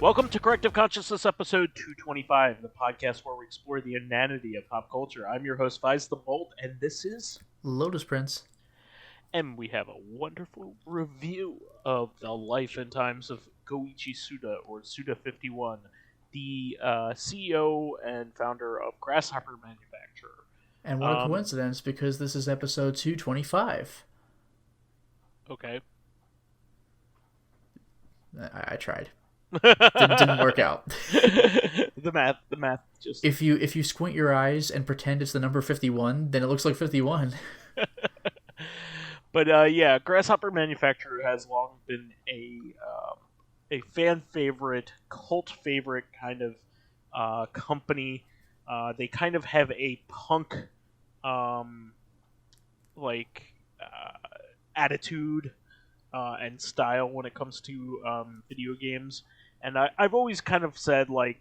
Welcome to Corrective Consciousness, episode 225, the podcast where we explore the inanity of pop culture. I'm your host, vysethebold, and this is Lotus Prince. And we have a wonderful review of the life and times of Goichi Suda, or Suda51, the CEO and founder of Grasshopper Manufacturer. And what a coincidence, because this is episode 225. Okay. I tried. Didn't work out. The math just... If you squint your eyes and pretend it's the number 51, then it looks like 51. But yeah, Grasshopper Manufacturer has long been a fan favorite, cult favorite kind of company. They kind of have a punk attitude and style when it comes to video games. And I've always kind of said I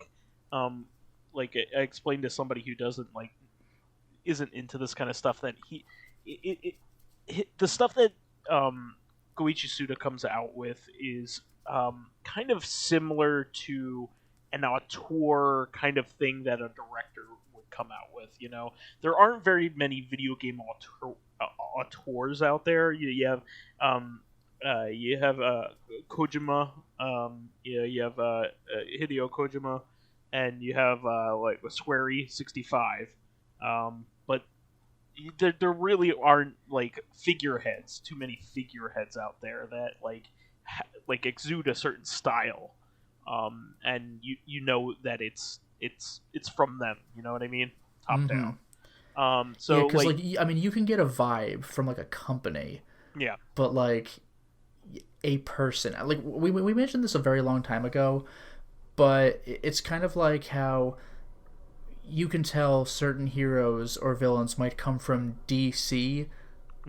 explained to somebody who isn't into this kind of stuff that the stuff that Goichi Suda comes out with is kind of similar to an auteur kind of thing that a director would come out with. You know, there aren't very many video game auteurs out there. You have Kojima, you have Hideo Kojima, and you have Squarey 65, but there really aren't figureheads. Too many figureheads out there that exude a certain style, and you know that it's from them. You know what I mean? Top down. So because you can get a vibe from a company. Yeah. But a person, we mentioned this a very long time ago, but it's kind of like how you can tell certain heroes or villains might come from DC,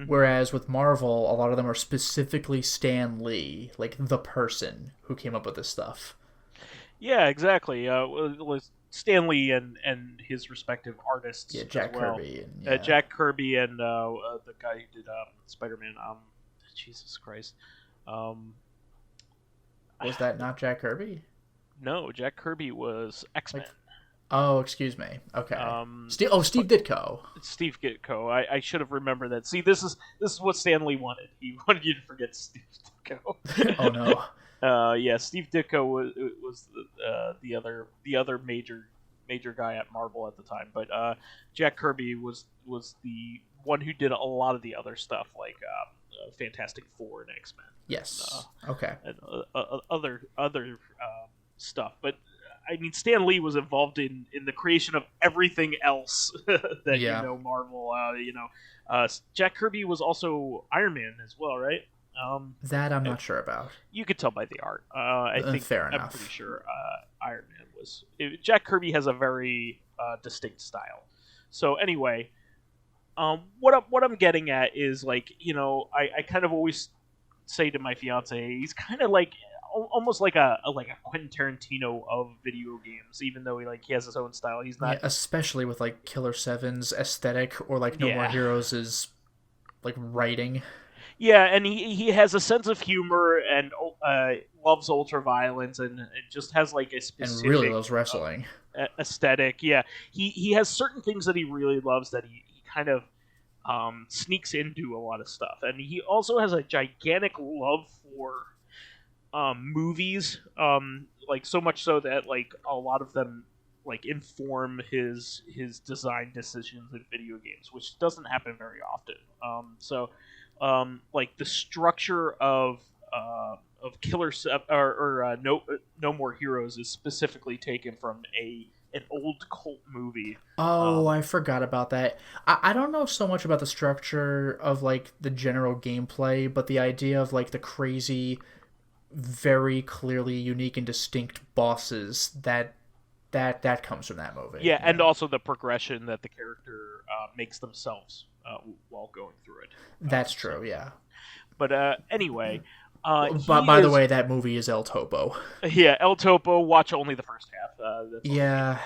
whereas with Marvel, a lot of them are specifically Stan Lee, the person who came up with this stuff. Yeah, exactly. Stan Lee and his respective artists. Yeah, Jack Kirby. Jack Kirby and the guy who did Spider-Man. Jesus Christ. Was that not Jack Kirby? No, Jack Kirby was X-Men. Oh, excuse me. Okay. Steve Ditko. Steve Ditko. I should have remembered that. See, this is what Stan Lee wanted. He wanted you to forget Steve Ditko. Oh no. Yeah, Steve Ditko was the other major guy at Marvel at the time, but Jack Kirby was the one who did a lot of the other stuff, like Fantastic Four and X-Men. Yes. Okay. And other stuff, but I mean, Stan Lee was involved in the creation of everything else that Marvel. Jack Kirby was also Iron Man as well, right? That I'm not sure about. You could tell by the art. I think fair enough. I'm pretty sure Iron Man was. Jack Kirby has a very distinct style. So anyway, what I'm getting at is I kind of always say to my fiance, he's kind of almost like a Quentin Tarantino of video games, even though he has his own style. He's not, especially with Killer 7's aesthetic, or No More Heroes is writing. Yeah, and he has a sense of humor and loves ultraviolence and just has a specific and really loves wrestling aesthetic. Yeah, he has certain things that he really loves that he kind of sneaks into a lot of stuff, and he also has a gigantic love for movies, so much so that a lot of them inform his design decisions in video games, which doesn't happen very often. The structure of Killer or No More Heroes is specifically taken from an old cult movie. Oh, I forgot about that. I don't know so much about the structure of the general gameplay, but the idea of the crazy, very clearly unique and distinct bosses that comes from that movie. Yeah, and also the progression that the character makes themselves while going through it. That's true, yeah. But anyway, by the way, that movie is El Topo. Yeah, El Topo. Watch only the first half. Yeah.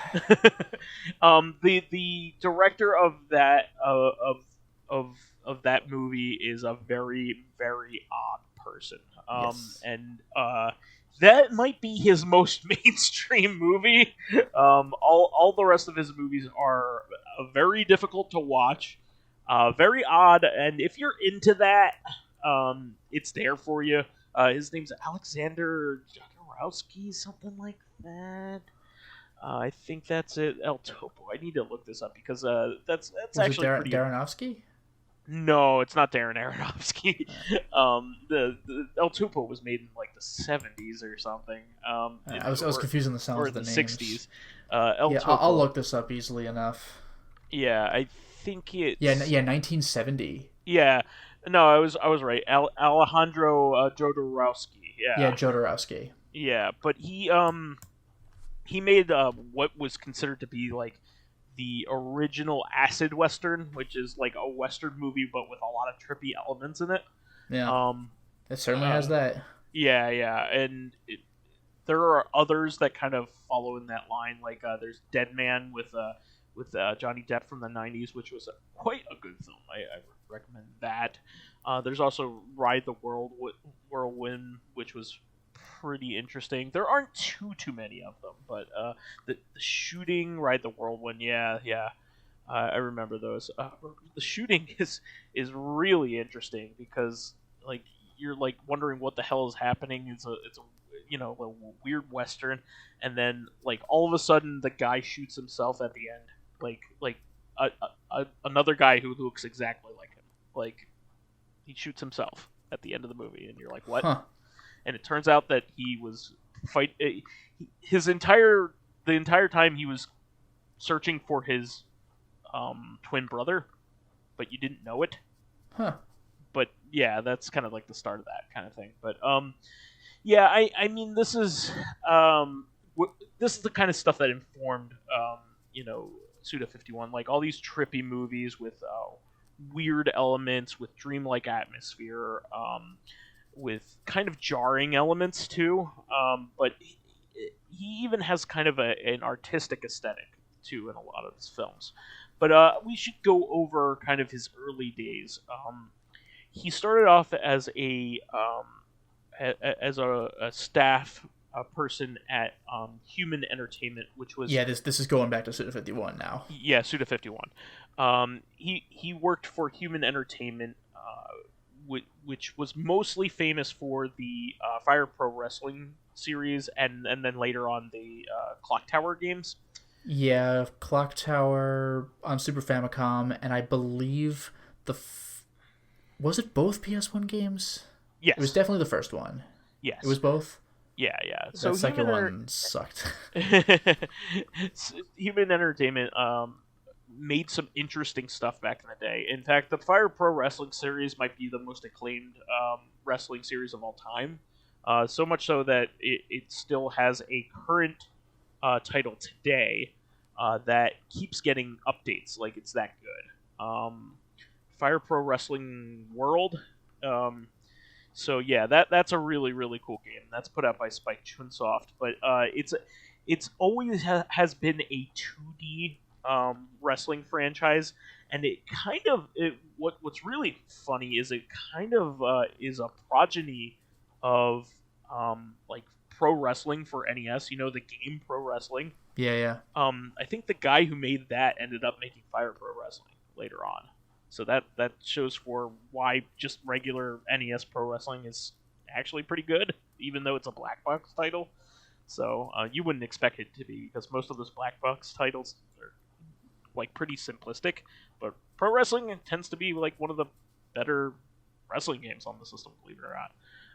The director of that of that movie is a very, very odd person. Yes. And that might be his most mainstream movie. All the rest of his movies are very difficult to watch, very odd, and if you're into that, it's there for you. His name's Alexander Jodorowsky, something like that. I think that's it. El Topo. I need to look this up because that's Was it actually pretty. Darrenofsky? No, it's not Darren Aronofsky. The El Topo was made in like the 70s or something. I was confusing the sounds or of the the names. 60s. El Topo. I'll look this up easily enough. Yeah, I think it's. Yeah, 1970. Yeah, no, I was right. Alejandro Jodorowsky. Yeah, Jodorowsky. Yeah, but he made what was considered to be like the original acid western, which is like a western movie but with a lot of trippy elements in it. Yeah, it certainly has that. Yeah, and there are others that kind of follow in that line. Like there's Dead Man with Johnny Depp from the '90s, which was quite a good film. I recommend that. There's also Ride the Whirlwind, which was pretty interesting. There aren't too many of them, but the Shooting, Ride the Whirlwind, yeah. I remember those. The Shooting is really interesting because like you're like wondering what the hell is happening. It's a a weird western, and then like all of a sudden the guy shoots himself at the end. Like another guy who looks exactly like him. Like he shoots himself at the end of the movie, and you're like, what? Huh. And it turns out that he was the entire time he was searching for his twin brother, but you didn't know it. Huh. But yeah, that's kind of like the start of that kind of thing. But yeah, I mean this is the kind of stuff that informed Suda 51, like all these trippy movies with weird elements, with dreamlike atmosphere, with kind of jarring elements too. But he even has kind of an artistic aesthetic too in a lot of his films. But we should go over kind of his early days. He started off as a staff person at Human Entertainment, which was this is going back to Suda 51 now. Yeah, Suda 51. He worked for Human Entertainment, which was mostly famous for the Fire Pro Wrestling series, and then later on the Clock Tower games. Yeah, Clock Tower on Super Famicom, and I believe was it both PS1 games? Yes. It was definitely the first one. Yes. It was both? Yeah. So the second one sucked. Human Entertainment made some interesting stuff back in the day. In fact, the Fire Pro Wrestling series might be the most acclaimed wrestling series of all time. So much so that it still has a current title today that keeps getting updates. Like, it's that good. Fire Pro Wrestling World. So yeah, that's a really, really cool game. That's put out by Spike Chunsoft, but it's always has been a 2D wrestling franchise, and what's really funny is it kind of is a progeny of like pro wrestling for NES. You know, the game Pro Wrestling. Yeah. I think the guy who made that ended up making Fire Pro Wrestling later on. So that shows for why just regular NES Pro Wrestling is actually pretty good, even though it's a black box title. So you wouldn't expect it to be, because most of those black box titles are like pretty simplistic. But pro wrestling tends to be like one of the better wrestling games on the system, believe it or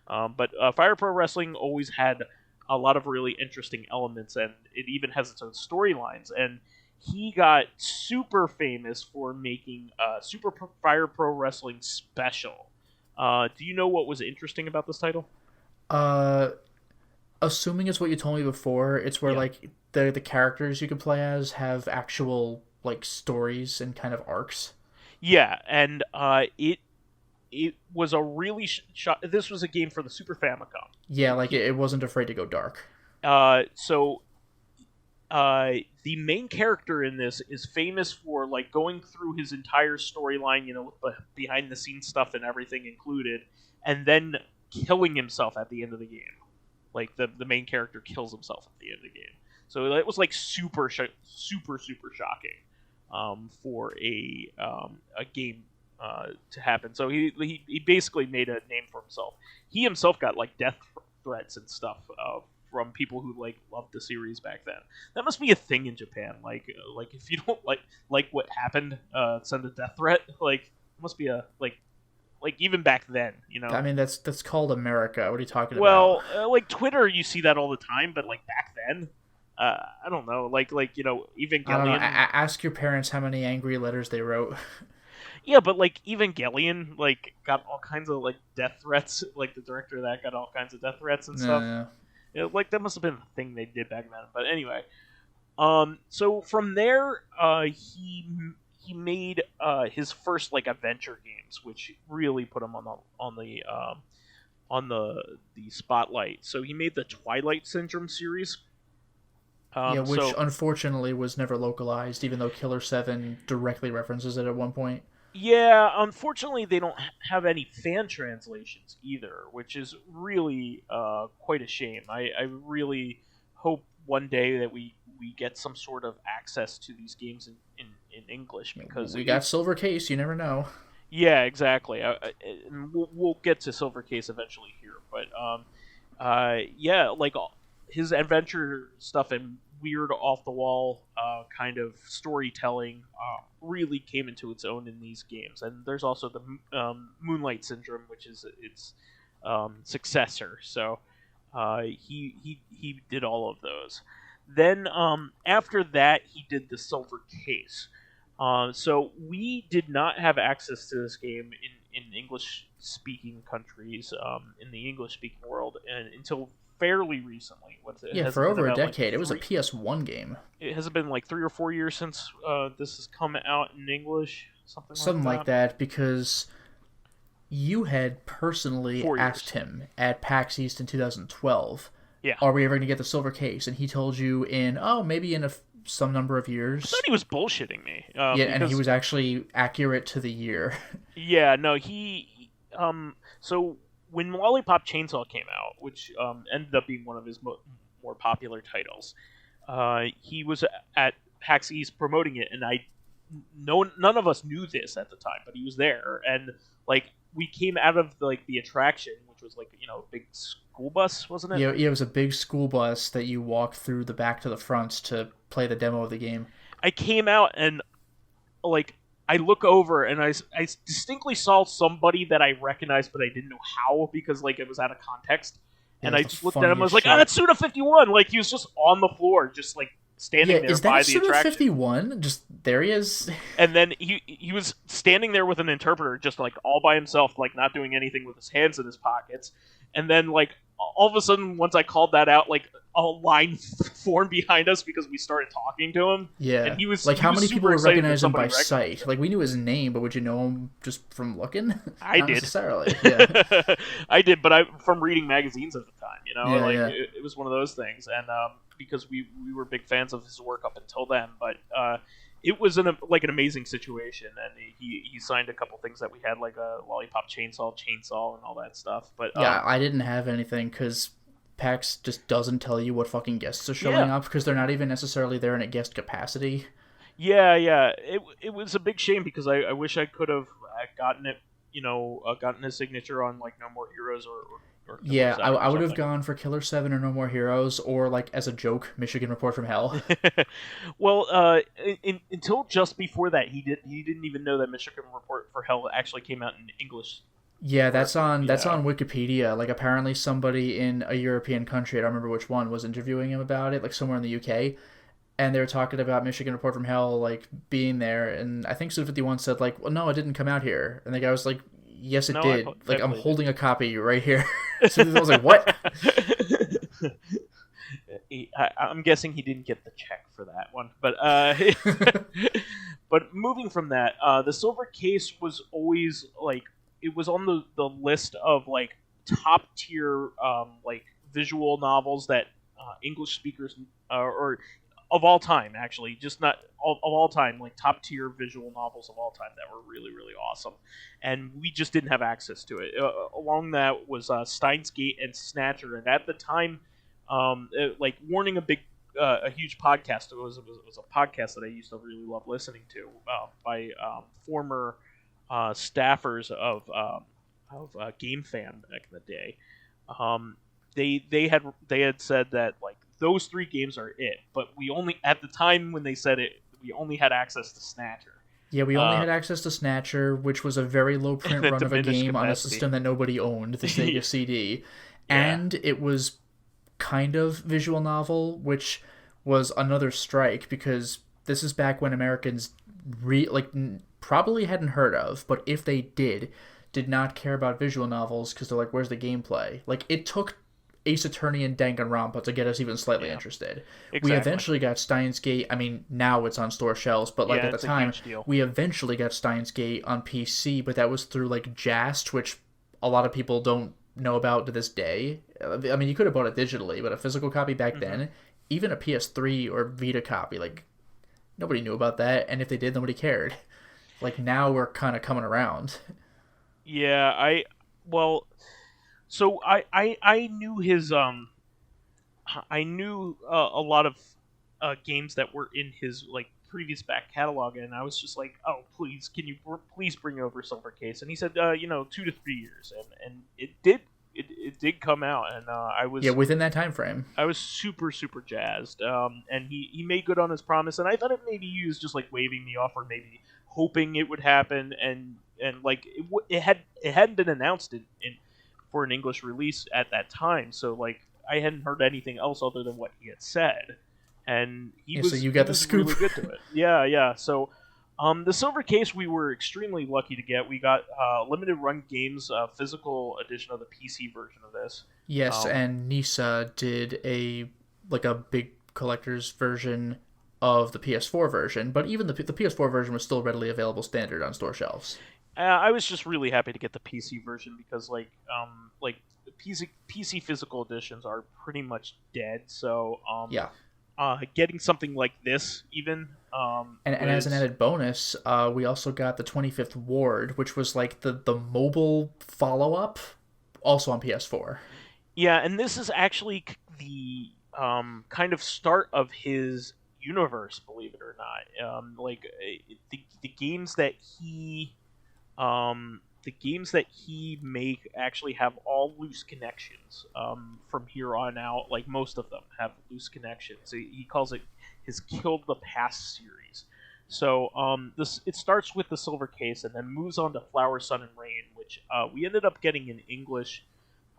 not. But Fire Pro Wrestling always had a lot of really interesting elements, and it even has its own storylines. And he got super famous for making Super Fire Pro Wrestling Special. Do you know what was interesting about this title? Assuming it's what you told me before, it's where like the characters you can play as have actual like stories and kind of arcs. Yeah, and it was a really this was a game for the Super Famicom. Yeah, like it wasn't afraid to go dark. The main character in this is famous for like going through his entire storyline, with behind the scenes stuff and everything included, and then killing himself at the end of the game. like the main character kills himself at the end of the game. So it was like super shocking for a game to happen. So he basically made a name for himself. He himself got like death threats and stuff from people who like loved the series back then. That must be a thing in Japan. Like if you don't like what happened, send a death threat. Like it must be a like even back then, you know. I mean, that's called America. What are you talking Well, about? like Twitter, you see that all the time, but like back then, I don't know. Like you know, I don't know. Evangelion. Ask your parents how many angry letters they wrote. Yeah, but like Evangelion, like got all kinds of like death threats. Like the director of that got all kinds of death threats and stuff. No. Like that must have been the thing they did back then. But anyway, so from there, he made his first like adventure games, which really put him on the spotlight. So he made the Twilight Syndrome series. Which unfortunately was never localized, even though Killer 7 directly references it at one point. Yeah, unfortunately, they don't have any fan translations either, which is really quite a shame. I really hope one day that we get some sort of access to these games in English, because we got Silver Case. You never know. Yeah, exactly. We'll get to Silver Case eventually here, but yeah, like his adventure stuff and weird off the wall kind of storytelling really came into its own in these games. And there's also the Moonlight Syndrome, which is its successor. So he did all of those. Then after that, he did the Silver Case. So we did not have access to this game in English-speaking countries, in the English-speaking world, and until fairly recently. For over a decade. It was a PS1 game. It has been like 3 or 4 years since this has come out in English, something like that, because you had personally asked him at PAX East in 2012, are we ever going to get the Silver Case? And he told you maybe in some number of years. I thought he was bullshitting me. And he was actually accurate to the year. Yeah, no, so when Lollipop Chainsaw came out, which ended up being one of his more popular titles, he was at PAX East promoting it, and none of us knew this at the time, but he was there, and like we came out of the attraction, which was like a big school bus, wasn't it? Yeah, it was a big school bus that you walked through the back to the front to play the demo of the game. I came out and I look over and I distinctly saw somebody that I recognized, but I didn't know how because it was out of context. Yeah, and I just looked at him. I was like, "Ah, that's Suda 51!" Like he was just on the floor, just standing there by the Suda attraction. 51? Just there he is. And then he was standing there with an interpreter, just all by himself, not doing anything with his hands in his pockets. And then all of a sudden, once I called that out, a line formed behind us because we started talking to him. Yeah. And he was how many people would recognize him by sight? We knew his name, but would you know him just from looking? I Not did. necessarily. Yeah. I did, but from reading magazines at the time, Yeah. It was one of those things. And because we were big fans of his work up until then, but it was an amazing situation, and he signed a couple things that we had, like a Lollipop Chainsaw, and all that stuff. But I didn't have anything because PAX just doesn't tell you what fucking guests are showing up because they're not even necessarily there in a guest capacity. Yeah. It was a big shame because I wish I could have gotten it, gotten his signature on No More Heroes or yeah, I would have gone for Killer 7 or No More Heroes, or as a joke, Michigan Report from Hell. Well, until just before that, he didn't even know that Michigan Report for Hell actually came out in English. Yeah, that's on Wikipedia. Apparently somebody in a European country, I don't remember which one, was interviewing him about it, somewhere in the UK, and they were talking about Michigan Report from Hell being there, and I think Suda 51 said well, no, it didn't come out here, and the guy was like, yes, it did. I'm holding a copy right here. So I was like, what? I'm guessing he didn't get the check for that one. But but moving from that, the Silver Case was always it was on the list of top tier visual novels that English speakers or of all time, actually, just not of all time, like top tier visual novels of all time that were really, really awesome, and we just didn't have access to it. Along that was Steins Gate and Snatcher, and at the time, like warning a huge podcast. It was a podcast that I used to really love listening to by former staffers of Game Fan back in the day. They had said that like those 3 games are it, but we only at the time when they said it, we only had access to Snatcher. Yeah, we only had access to Snatcher, which was a very low print run of a game capacity on a system that nobody owned, the Sega CD, and it was kind of visual novel, which was another strike because this is back when Americans probably hadn't heard of, but if they did not care about visual novels because they're like, where's the gameplay? Like, it took Ace Attorney and Danganronpa to get us even slightly interested. Exactly. We eventually got Steins Gate. I mean, now it's on store shelves, but like at the time, we eventually got Steins Gate on PC, but that was through like Jast, which a lot of people don't know about to this day. I mean, you could have bought it digitally, but a physical copy back then, even a PS3 or Vita copy, like nobody knew about that, and if they did, nobody cared. Like now we're kind of coming around. Yeah, So I knew his I knew a lot of games that were in his like previous back catalog, and I was just like, oh please, can you please bring over Silver Case? And he said 2 to 3 years, and it did come out, and I was within that time frame. I was super jazzed, and he made good on his promise, and I thought it maybe he was just like waving me off or maybe hoping it would happen, and like it hadn't been announced in for an English release at that time, so like I hadn't heard anything else other than what he had said, and so you got the scoop. Really good to it. Yeah. So, the Silver Case we were extremely lucky to get. We got Limited Run Games physical edition of the PC version of this. Yes, and Nisa did a big collector's version of the PS4 version, but even the PS4 version was still readily available standard on store shelves. I was just really happy to get the PC version because PC physical editions are pretty much dead. So getting something like this even and as an added bonus, we also got the 25th Ward, which was like the mobile follow up, also on PS4. Yeah, and this is actually the kind of start of his universe, believe it or not. The games that he make actually have all loose connections from here on out. Like most of them have loose connections. He calls it his Killed the Past series. So it starts with the Silver Case and then moves on to Flower, Sun, and Rain, which we ended up getting in English.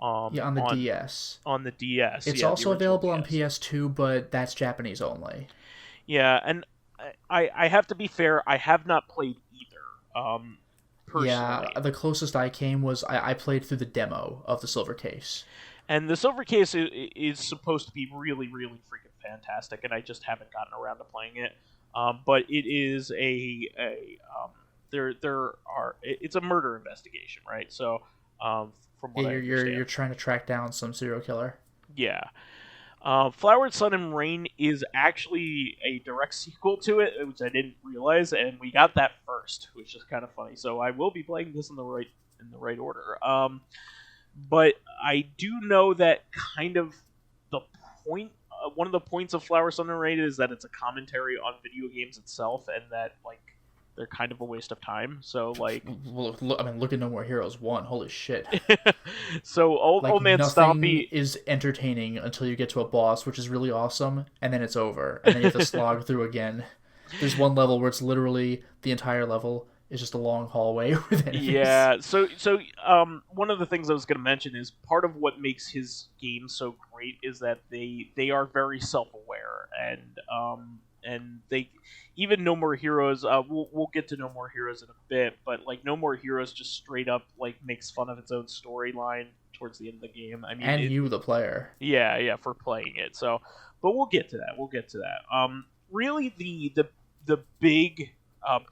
On the DS. On the DS. It's also available on PS2, but that's Japanese only. Yeah, and I have to be fair, I have not played either. Personally. Yeah, the closest I came was I played through the demo of the Silver Case. And the Silver Case is supposed to be really, really freaking fantastic, and I just haven't gotten around to playing it. But it is it's a murder investigation, right? So, from what I understand, you're trying to track down some serial killer. Yeah. Flower, Sun, and Rain is actually a direct sequel to it, which I didn't realize, and we got that first, which is kind of funny. So I will be playing this in the right order. But I do know that kind of the point, one of the points of Flower, Sun, and Rain is that it's a commentary on video games itself, and that like they're kind of a waste of time. So like, look at No More Heroes 1. Holy shit! So old man Stompy is entertaining until you get to a boss, which is really awesome, and then it's over, and then you have to slog through again. There's one level where it's literally the entire level is just a long hallway with enemies. Yeah. So one of the things I was going to mention is part of what makes his game so great is that they are very self-aware, and they even No More Heroes. We'll get to No More Heroes in a bit, but like No More Heroes just straight up like makes fun of its own storyline towards the end of the game. I mean, you the player. Yeah, for playing it. So, but we'll get to that. Really, the big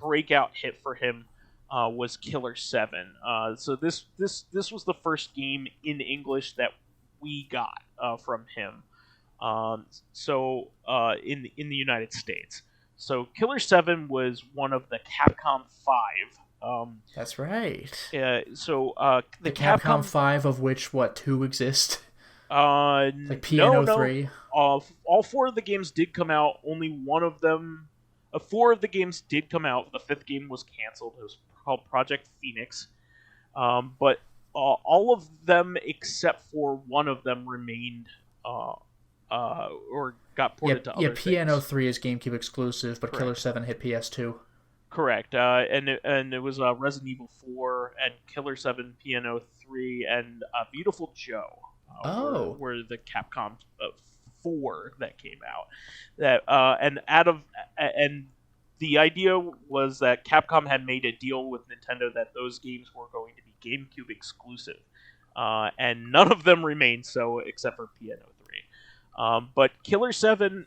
breakout hit for him was Killer 7. So this was the first game in English that we got from him. In the United States. So Killer 7 was one of the Capcom 5. That's right. The The Capcom Capcom 5, of which, what, 2 exist? Like no, Piano no. 3? All 4 of the games did come out. Only one of them, 4 of the games did come out. The 5th game was canceled. It was called Project Phoenix. But all of them except for one of them remained, or got ported to other Piano things. 3 is GameCube exclusive, but Killer Correct. 7 hit PS2. Correct. And it was Resident Evil 4 and Killer 7, Piano 3, and Beautiful Joe. Were the Capcom 4 that came out. And the idea was that Capcom had made a deal with Nintendo that those games were going to be GameCube exclusive, and none of them remained so except for Piano 3. But Killer 7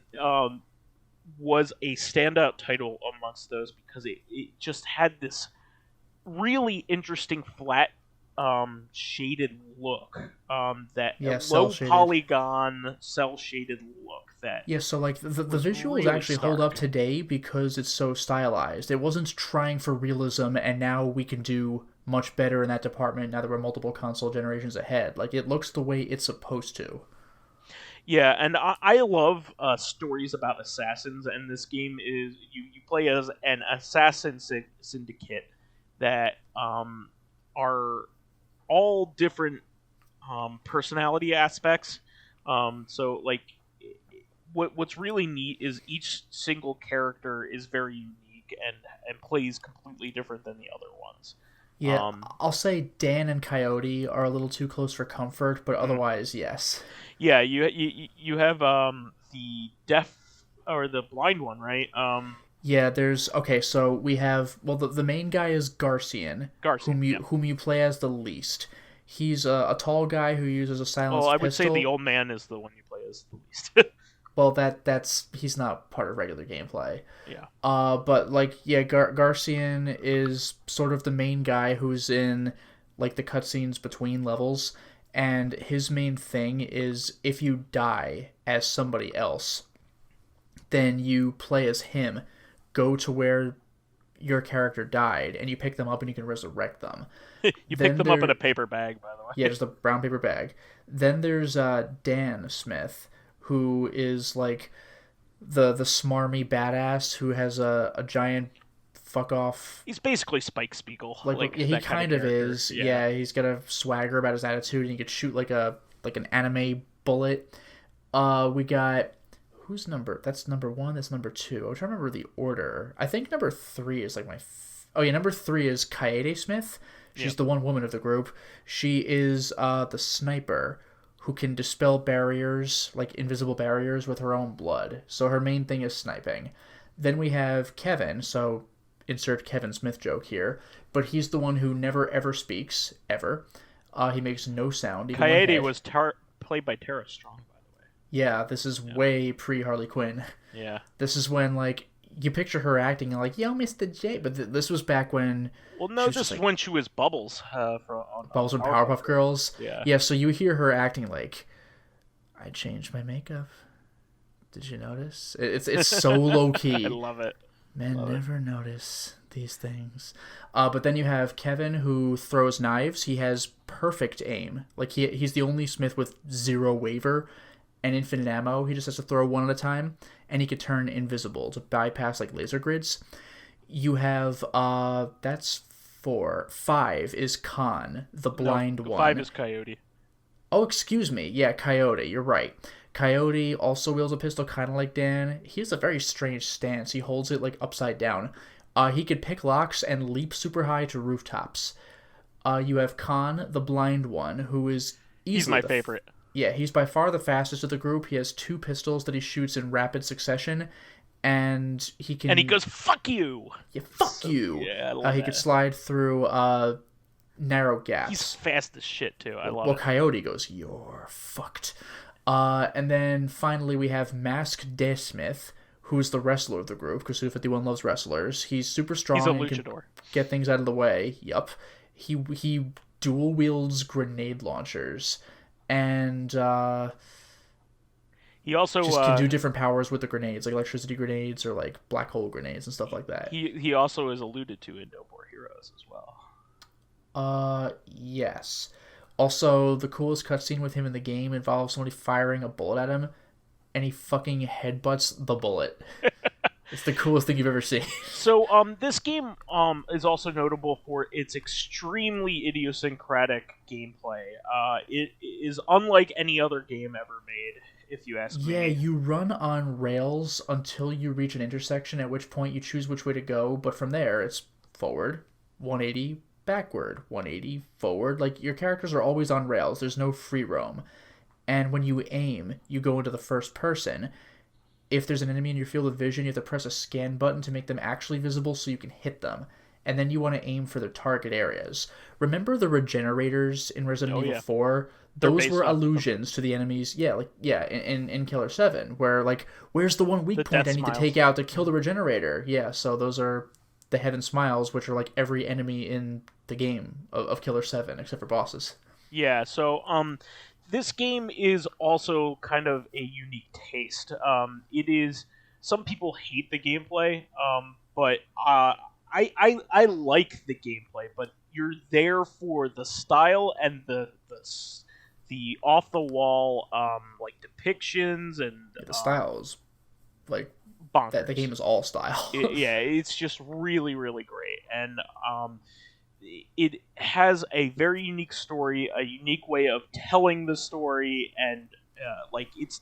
was a standout title amongst those because it just had this really interesting flat shaded look, low polygon cell shaded look that so like the visuals really actually hold up today because it's so stylized. It wasn't trying for realism, and now we can do much better in that department now that we're multiple console generations ahead. Like, it looks the way it's supposed to. Yeah, and I love stories about assassins, and this game is you play as an assassin syndicate that are all different personality aspects. So like, what's really neat is each single character is very unique and plays completely different than the other ones. Yeah, I'll say Dan and Coyote are a little too close for comfort, but otherwise, yes. Yeah, you have the deaf or the blind one, right? Yeah, so we have, well, the main guy is Garcian, whom you play as the least. He's a tall guy who uses a silenced pistol. I would say the old man is the one you play as the least. Well, he's not part of regular gameplay. Yeah. But Garcian is sort of the main guy who's in like the cutscenes between levels, and his main thing is if you die as somebody else, then you play as him, go to where your character died, and you pick them up and you can resurrect them. You pick them up in a paper bag, by the way. Yeah, just a brown paper bag. Then there's Dan Smith, who is like the smarmy badass who has a giant fuck off. He's basically Spike Spiegel. He kind of is. Yeah, he's got a swagger about his attitude, and he could shoot like an anime bullet. We got that's number 1, that's number 2. I'm trying to remember the order. I think number 3 is like number 3 is Kaede Smith. She's the one woman of the group. She is the sniper who can dispel barriers, like invisible barriers, with her own blood. So her main thing is sniping. Then we have Kevin, so insert Kevin Smith joke here, but he's the one who never ever speaks, ever. He makes no sound. Kaede was played by Tara Strong, by the way. Yeah, this is way pre-Harley Quinn. Yeah. This is when, like, you picture her acting and like, yo, Mr. J, but this was back when... Well, no, this is when she was Bubbles. Bubbles from Powerpuff Girls? Yeah. Yeah, so you hear her acting like, I changed my makeup. Did you notice? It's so low-key. I love it. Men never notice these things. But then you have Kevin, who throws knives. He has perfect aim. Like, he's the only Smith with 0 waver and infinite ammo. He just has to throw one at a time, and he could turn invisible to bypass like laser grids. You have that's 4. 5 is Khan, the blind one. 5 is Coyote. Oh, excuse me. Yeah, Coyote. You're right. Coyote also wields a pistol, kind of like Dan. He has a very strange stance. He holds it like upside down. He could pick locks and leap super high to rooftops. You have Khan, the blind one, who is easily he's my favorite. Yeah, he's by far the fastest of the group. He has 2 pistols that he shoots in rapid succession, and he can... And he goes, fuck you! Yeah, fuck you! Yeah, I love he could slide through narrow gaps. He's fast as shit, too. I love it. Well, Coyote goes, you're fucked. And then finally we have Mask De Smith, who's the wrestler of the group, because Suda 51 loves wrestlers. He's super strong. He's a and luchador. can get things out of the way. Yup. He dual wields grenade launchers. And He also Just can do different powers with the grenades, like electricity grenades or like black hole grenades and stuff like that. he also is alluded to in No More Heroes as well. Yes. Also, the coolest cutscene with him in the game involves somebody firing a bullet at him, and he fucking headbutts the bullet. It's the coolest thing you've ever seen. So, this game is also notable for its extremely idiosyncratic gameplay. It is unlike any other game ever made, if you ask me. Yeah, you run on rails until you reach an intersection, at which point you choose which way to go, but from there, it's forward, 180, backward, 180, forward. Like, your characters are always on rails. There's no free roam. And when you aim, you go into the first person. If there's an enemy in your field of vision, you have to press a scan button to make them actually visible so you can hit them. And then you want to aim for their target areas. Remember the regenerators in Resident Evil 4? Those were allusions to the enemies. Yeah, in Killer 7, where, like, where's the one weak point I need to take out to kill the regenerator? Yeah, so those are the head and smiles, which are, like, every enemy in the game of Killer 7, except for bosses. Yeah, so, this game is also kind of a unique taste. It is... Some people hate the gameplay, but I like the gameplay, but you're there for the style and the off the wall like depictions and the styles, like bonkers. That the game is all style. It's just really really great, and it has a very unique story, a unique way of telling the story, and like it's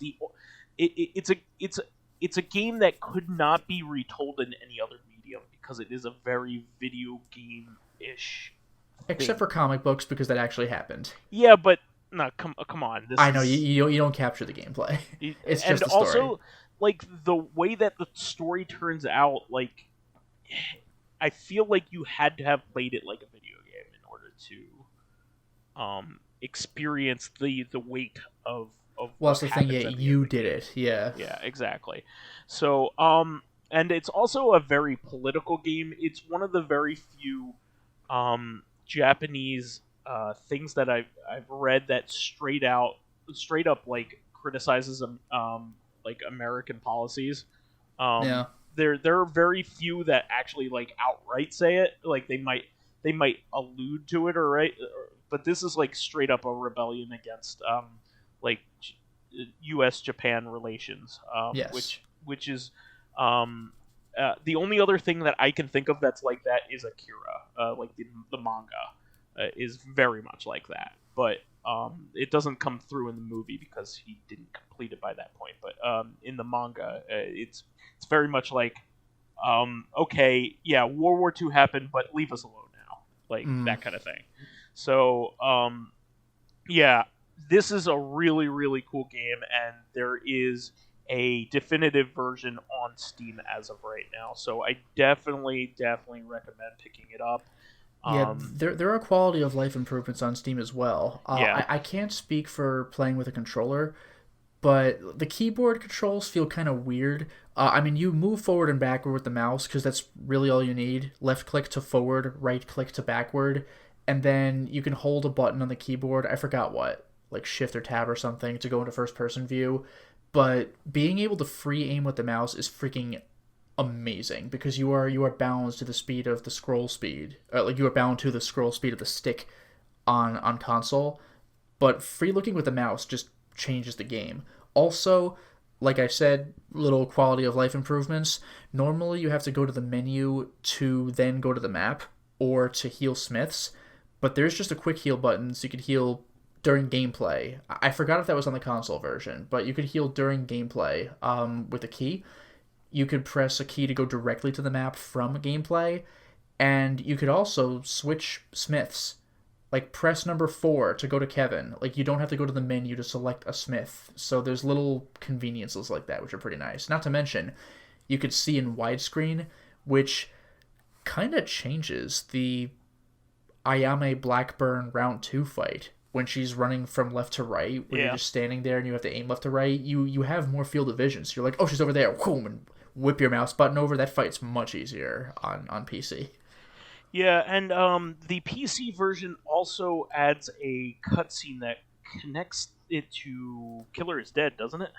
a game that could not be retold in any other medium because it is a very video game-ish except for comic books, because that actually happened. Yeah, but no, come on. I know you don't capture the gameplay. It's just the story. And also, like, the way that the story turns out, like, I feel like you had to have played it like a video game in order to experience the weight of well, that's the thing. Yeah, you did it. Yeah. Yeah, exactly. So, and it's also a very political game. It's one of the very few Japanese things that I've read that straight up like criticizes like American policies. Yeah. There are very few that actually like outright say it. Like they might allude to it, but this is like straight up a rebellion against like U.S. Japan relations. Yes. Which is the only other thing that I can think of that's like that is Akira. Like the manga is very much like that, but it doesn't come through in the movie because he didn't complete it by that point. But in the manga, it's very much like, okay, yeah, World War II happened, but leave us alone now, like that kind of thing. So yeah, this is a really really cool game, and there is a definitive version on Steam as of right now. So I definitely recommend picking it up. Yeah, there are quality of life improvements on Steam as well. Yeah. I can't speak for playing with a controller, but the keyboard controls feel kind of weird. I mean, you move forward and backward with the mouse because that's really all you need. Left click to forward, right click to backward, and then you can hold a button on the keyboard. I forgot what, like shift or tab or something to go into first person view. But being able to free aim with the mouse is freaking amazing because you are balanced to the speed of the scroll speed. Like you are bound to the scroll speed of the stick on console. But free looking with the mouse just changes the game. Also, like I said, little quality of life improvements. Normally you have to go to the menu to then go to the map or to heal Smiths. But there's just a quick heal button so you can heal during gameplay. I forgot if that was on the console version, but you could heal during gameplay with a key. You could press a key to go directly to the map from gameplay, and you could also switch Smiths. Like, press number 4 to go to Kevin. Like, you don't have to go to the menu to select a Smith. So there's little conveniences like that, which are pretty nice. Not to mention, you could see in widescreen, which kind of changes the Ayame Blackburn round 2 fight. When she's running from left to right, when you're just standing there and you have to aim left to right, you have more field of vision. So you're like, oh, she's over there, boom, and whip your mouse button over. That fight's much easier on PC. Yeah, and the PC version also adds a cutscene that connects it to Killer is Dead, doesn't it?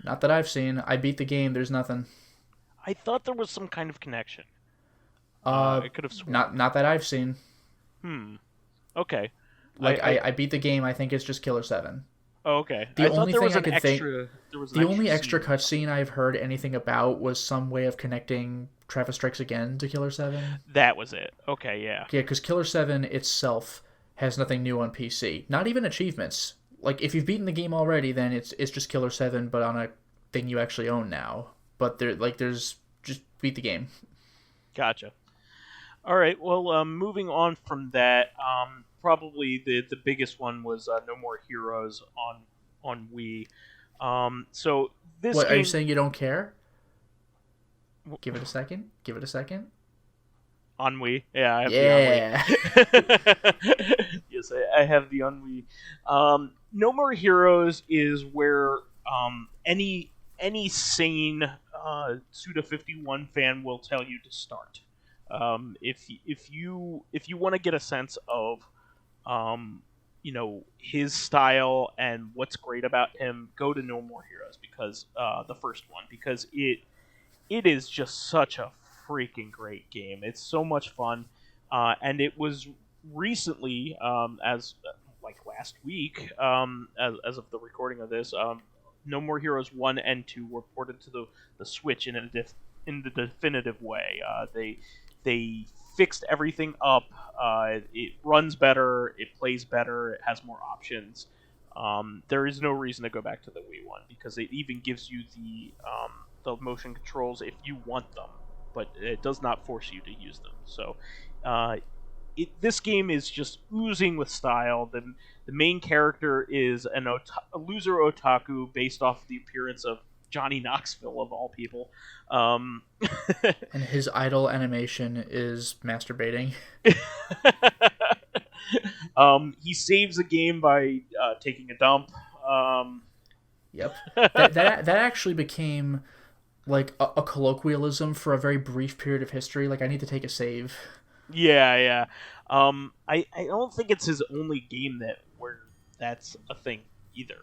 Not that I've seen. I beat the game. There's nothing. I thought there was some kind of connection. Uh, I could have sworn. not that I've seen. Hmm. Okay. Like I beat the game. I think it's just Killer 7. Oh, okay. The I thought only there thing was I an could think, extra. There was an the only extra extra cutscene I've heard anything about was some way of connecting Travis Strikes Again to Killer 7. That was it. Okay, yeah. Yeah, because Killer 7 itself has nothing new on PC. Not even achievements. Like, if you've beaten the game already, then it's just Killer 7, but on a thing you actually own now. But there's just beat the game. Gotcha. All right. Well, moving on from that, probably the biggest one was No More Heroes on Wii. So this What, game... are you saying you don't care? Give it a second. Give it a second. On Wii, yeah, I have Yeah. the on Wii. Yes, I have the on Wii. No More Heroes is where any sane Suda 51 fan will tell you to start. If you want to get a sense of his style and what's great about him, go to No More Heroes because the first one, because it is just such a freaking great game. It's so much fun, and it was recently, as like last week, as of the recording of this, No More Heroes 1 and 2 were ported to the Switch in the definitive way. They fixed everything up. It runs better. It plays better. It has more options. There is no reason to go back to the Wii one because it even gives you the motion controls if you want them, but it does not force you to use them. So this game is just oozing with style. The main character is a loser otaku based off the appearance of Johnny Knoxville, of all people. And his idol animation is masturbating. He saves a game by taking a dump. Yep. That actually became like a colloquialism for a very brief period of history. Like, I need to take a save. Yeah. I don't think it's his only game where that's a thing either.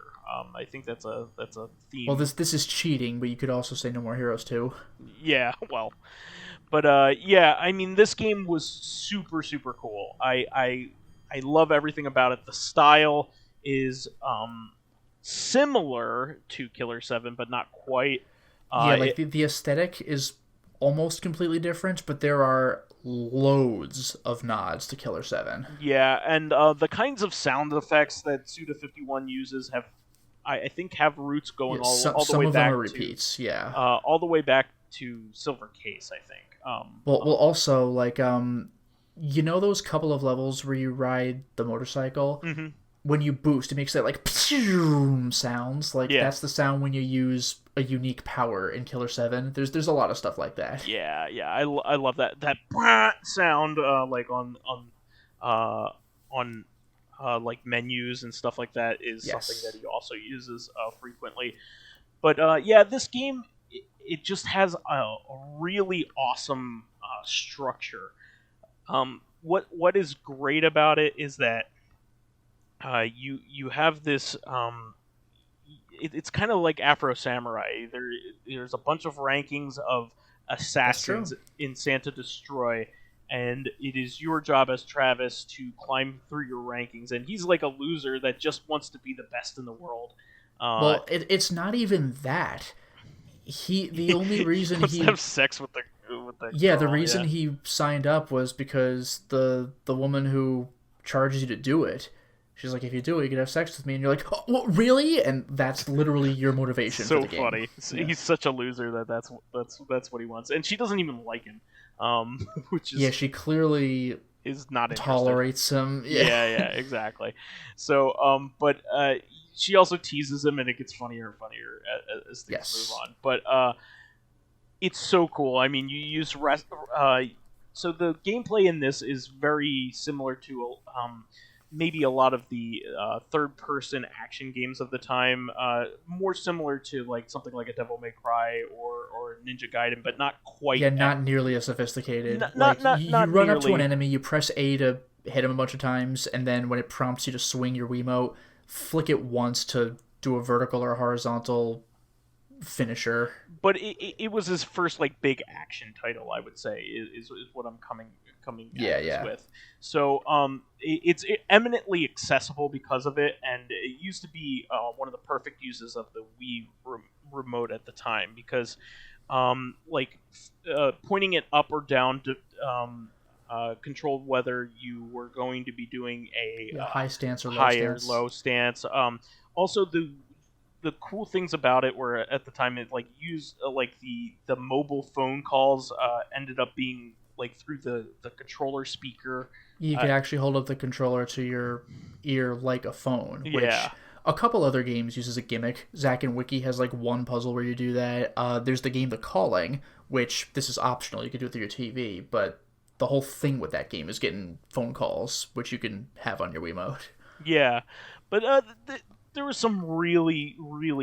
I think that's a theme. Well, this is cheating, but you could also say No More Heroes too. Yeah, well, but yeah, I mean, this game was super super cool. I love everything about it. The style is similar to Killer 7, but not quite. Yeah, like the aesthetic is almost completely different, but there are loads of nods to Killer 7. Yeah, and the kinds of sound effects that Suda 51 uses I think have roots going all the way back. Some of them are repeats, yeah. All the way back to Silver Case, I think. Well, also, like, those couple of levels where you ride the motorcycle? Mm-hmm. When you boost, it makes that, like, sounds. Like, that's the sound when you use a unique power in Killer 7. There's a lot of stuff like that. Yeah, I love that sound, like on like menus and stuff like that is something that he also uses frequently. But yeah, this game it just has a really awesome structure. What is great about it is that you have this. It's kind of like Afro Samurai. There's a bunch of rankings of assassins in Santa Destroy, and it is your job as Travis to climb through your rankings. And he's like a loser that just wants to be the best in the world. Well, it's not even that. The only reason he have sex with the girl, the reason he signed up was because the woman who charges you to do it. She's like, if you do it, you can have sex with me. And you're like, oh, what, really? And that's literally your motivation for the game. Funny. Yeah. He's such a loser that's what he wants. And she doesn't even like him. Which is... Yeah, she clearly is not tolerates him. Yeah, exactly. So, but she also teases him, and it gets funnier and funnier as things move on. But it's so cool. I mean, you use... so the gameplay in this is very similar to... maybe a lot of the third-person action games of the time, more similar to like something like a Devil May Cry or Ninja Gaiden, but not quite. Yeah, not nearly as sophisticated. Not you run nearly. Up to an enemy, you press A to hit him a bunch of times, and then when it prompts you to swing your Wiimote, flick it once to do a vertical or horizontal finisher. But it was his first like big action title, I would say, is what I'm coming Yeah, at this yeah. with. So it's eminently accessible because of it, and it used to be one of the perfect uses of the Wii remote at the time because like pointing it up or down to controlled whether you were going to be doing a Yeah, high stance or low high or stance. low stance. Also, the cool things about it were at the time it like used like the mobile phone calls ended up being like through the controller speaker. You Uh, could actually hold up the controller to your ear like a phone, yeah, which a couple other games uses a gimmick. Zack and Wiki has like one puzzle where you do that. There's the game The Calling, which this is optional. You can do it through your TV, but the whole thing with that game is getting phone calls, which you can have on your Wiimote. yeah, but there was some really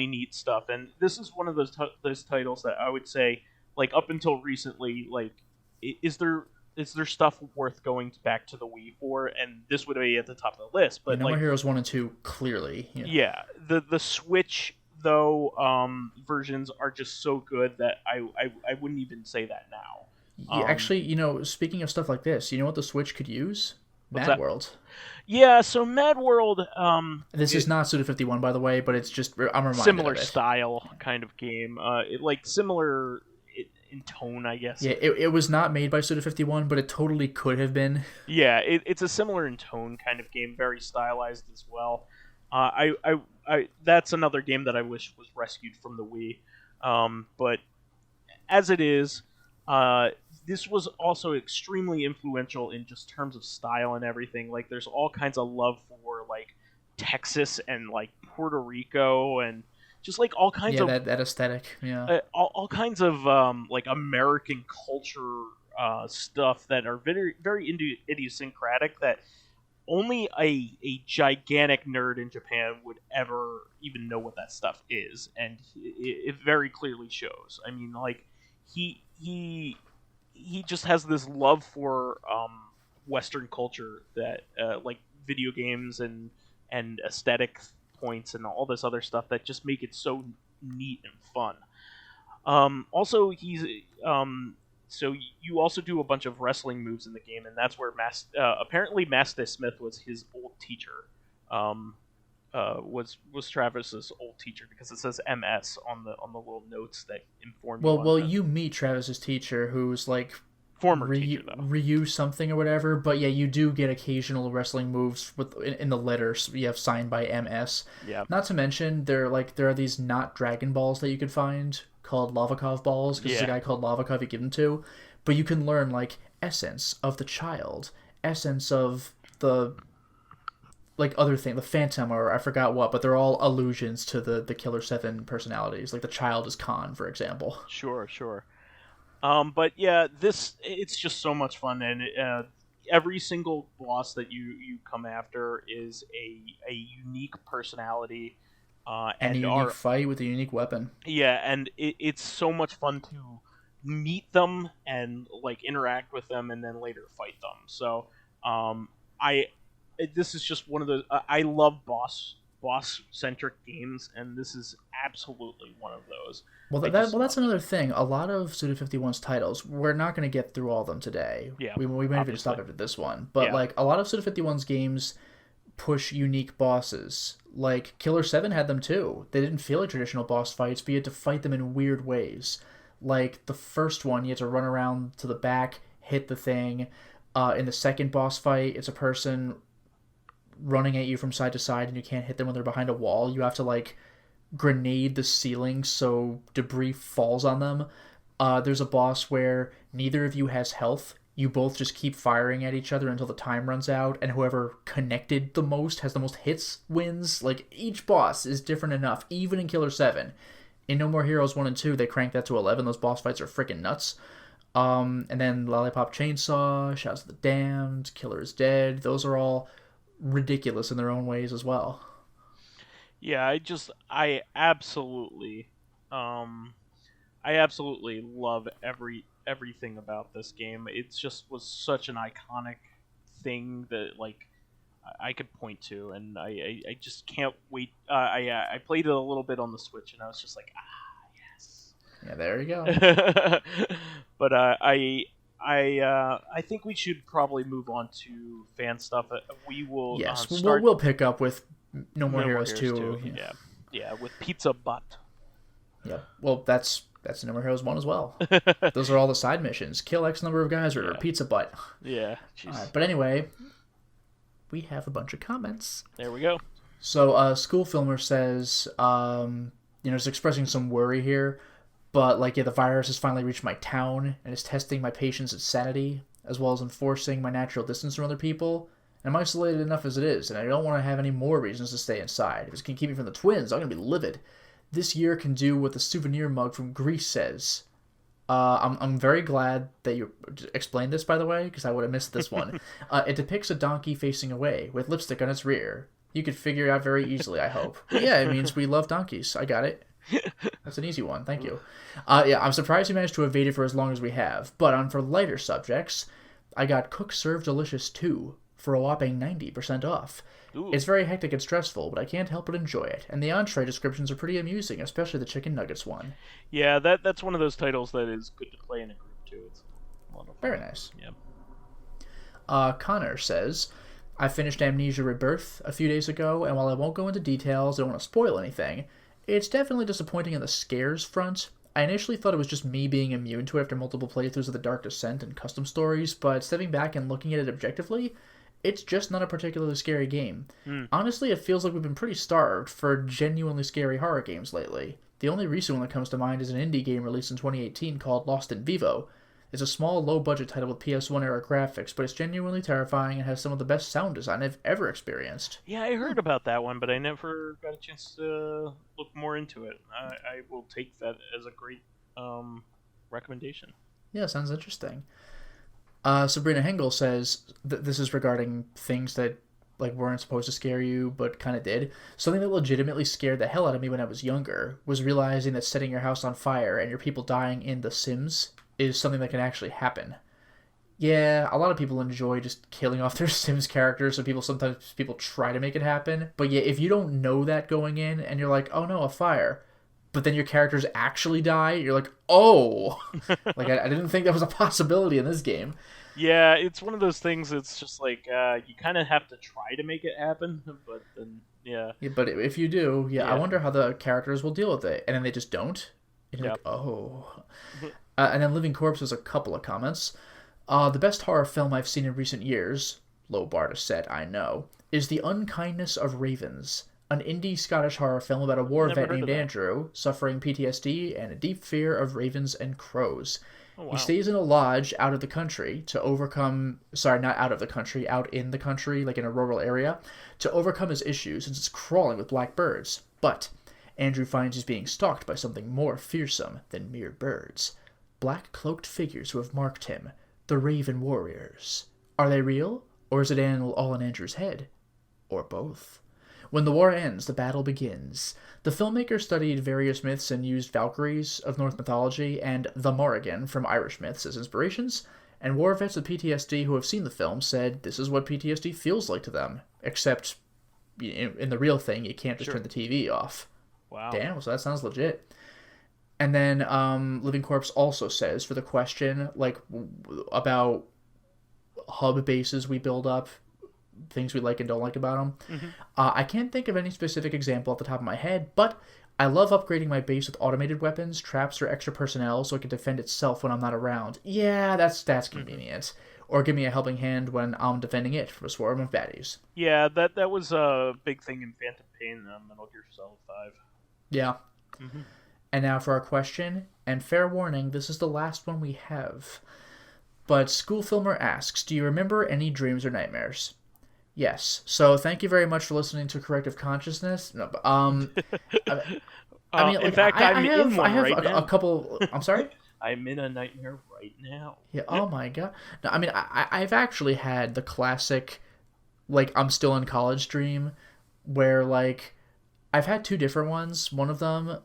neat stuff, and this is one of those titles that I would say like up until recently like is there stuff worth going back to the Wii for, and this would be at the top of the list. Yeah, But No More like Heroes 1 and 2, clearly. Yeah. yeah, the Switch though versions are just so good that I wouldn't even say that now. Actually, speaking of stuff like this, you know what the Switch could use? What's Mad that? World. Yeah, so Mad World, This is not Suda 51, by the way, but it's just, I'm reminded similar of it. style kind of game. Like similar in tone, I guess. Yeah, it was not made by Suda 51, but it totally could have been. Yeah, it's a similar in tone kind of game, very stylized as well. That's another game that I wish was rescued from the Wii. But as it is, uh, this was also extremely influential in just terms of style and everything. Like, there's all kinds of love for like Texas and like Puerto Rico and just like all kinds Yeah, of that aesthetic. Yeah. all kinds of like American culture stuff that are very idiosyncratic that only a gigantic nerd in Japan would ever even know what that stuff is, and it very clearly shows. I mean, like he just has this love for Western culture that like video games and aesthetic points and all this other stuff that just make it so neat and fun. Also, he's so you also do a bunch of wrestling moves in the game, and that's where apparently Master Smith was his old teacher. Was Travis's old teacher because it says MS on the little notes that inform you on Well, the you meet Travis's teacher, who's like former teacher though. Ryu something or whatever. But yeah, you do get occasional wrestling moves in the letters you have signed by MS. Yeah, Not to mention there are these not Dragon Balls that you can find called Lavakov balls because there's a guy called Lavakov you give them to. But you can learn like essence of the child, essence of the like other thing, the Phantom or I forgot what, but they're all allusions to the Killer Seven personalities. Like the child is Khan, for example. sure. But yeah, it's just so much fun, and every single boss that you come after is a unique personality, And a unique fight with a unique weapon. yeah, and it's so much fun to meet them and like interact with them, and then later fight them. So, I this is just one of the I love boss centric games, and this is absolutely one of those. I just That's another thing. A lot of Suda 51's titles, we're not going to get through all of them today. yeah, We might even stop obviously. after this one. But Yeah, like a lot of Suda 51's games push unique bosses. Like Killer 7 had them too. They didn't feel like traditional boss fights, but you had to fight them in weird ways. Like the first one, you had to run around to the back, hit the thing. In the second boss fight, it's a person running at you from side to side, and you can't hit them when they're behind a wall. You have to like grenade the ceiling so debris falls on them. There's a boss where neither of you has health. You both just keep firing at each other until the time runs out, and whoever connected the most has the most hits wins. Like each boss is different enough, even in Killer 7. In No More Heroes 1 and 2, they cranked that to 11. Those boss fights are freaking nuts. And then Lollipop Chainsaw, Shouts of the Damned, Killer is Dead. Those are all ridiculous in their own ways as well. yeah. Um, I absolutely love everything about this game. It just was such an iconic thing that like I could point to, and I just can't wait. I played it a little bit on the Switch, and I was just like, ah, Yeah, there you go. But I think we should probably move on to fan stuff. We will Yes, start. we'll pick up with No More No More Heroes Heroes 2. 2. Yeah, with Pizza Butt. Yeah. Well, that's No More Heroes 1 as well. Those are all the side missions. Kill X number of guys or Pizza Butt. Yeah. All right, but anyway, we have a bunch of comments. There we go. So, School Filmer says, is expressing some worry here, but the virus has finally reached my town and is testing my patience and sanity, as well as enforcing my natural distance from other people. I'm isolated enough as it is, and I don't want to have any more reasons to stay inside. If it's going to keep me from the twins, I'm going to be livid. This year can do what the souvenir mug from Greece says. I'm very glad that you explained this, by the way, because I would have missed this one. It depicts a donkey facing away, with lipstick on its rear. You could figure it out very easily, I hope. But yeah, it means we love donkeys. I got it. That's an easy one. Thank you. I'm surprised we managed to evade it for as long as we have. But for lighter subjects, I got Cook Serve Delicious 2 for a whopping 90% off. Ooh. It's very hectic and stressful, but I can't help but enjoy it. And the entree descriptions are pretty amusing, especially the chicken nuggets one. Yeah, that's one of those titles that is good to play in a group, too. It's wonderful. Very nice. Yeah. Connor says, I finished Amnesia Rebirth a few days ago, and while I won't go into details, I don't want to spoil anything, it's definitely disappointing in the scares front. I initially thought it was just me being immune to it after multiple playthroughs of The Dark Descent and custom stories, but stepping back and looking at it objectively, it's just not a particularly scary game. Honestly, it feels like we've been pretty starved for genuinely scary horror games lately. The only recent one that comes to mind is an indie game released in 2018 called Lost in Vivo. It's a small, low-budget title with PS1-era graphics, but it's genuinely terrifying and has some of the best sound design I've ever experienced. Yeah, I heard about that one, but I never got a chance to look more into it. I will take that as a great recommendation. Yeah, sounds interesting. Sabrina Hengel says this is regarding things that weren't supposed to scare you, but kind of did. Something that legitimately scared the hell out of me when I was younger was realizing that setting your house on fire and your people dying in The Sims is something that can actually happen. Yeah, a lot of people enjoy just killing off their Sims characters, so sometimes people try to make it happen. But yeah, if you don't know that going in, and you're like, oh no, a fire, but then your characters actually die, you're like, oh! I didn't think that was a possibility in this game. Yeah, it's one of those things that's just you kind of have to try to make it happen, but then, yeah. But if you do, I wonder how the characters will deal with it. And then they just don't. And you're like, oh... and then Living Corpse has a couple of comments. The best horror film I've seen in recent years, low bar to set, I know, is The Unkindness of Ravens, an indie Scottish horror film about a war vet named Andrew suffering PTSD and a deep fear of ravens and crows. Oh, wow. He stays in a lodge out of the country to overcome... Sorry, not out of the country, out in the country, in a rural area, to overcome his issues since it's crawling with black birds. But Andrew finds he's being stalked by something more fearsome than mere birds. Black-cloaked figures who have marked him, the Raven Warriors. Are they real, or is it all in Andrew's head? Or both? When the war ends, the battle begins. The filmmaker studied various myths and used Valkyries of Norse mythology and the Morrigan from Irish myths as inspirations, and war vets with PTSD who have seen the film said this is what PTSD feels like to them, except in the real thing, you can't just turn the TV off. Wow. Damn, so that sounds legit. And then Living Corpse also says, for the question, about hub bases we build up, things we like and don't like about them. I can't think of any specific example off the top of my head, but I love upgrading my base with automated weapons, traps, or extra personnel so it can defend itself when I'm not around. Yeah, that's convenient. Or give me a helping hand when I'm defending it from a swarm of baddies. Yeah, that was a big thing in Phantom Pain on Metal Gear Solid 5. Yeah. And now for our question, and fair warning, this is the last one we have. But School Filmer asks, do you remember any dreams or nightmares? Yes. So thank you very much for listening to Corrective Consciousness. No, but, in fact, I have a couple... I'm sorry? I'm in a nightmare right now. Yeah. Oh my god. No, I've actually had the classic, I'm still in college dream, where I've had two different ones. One of them,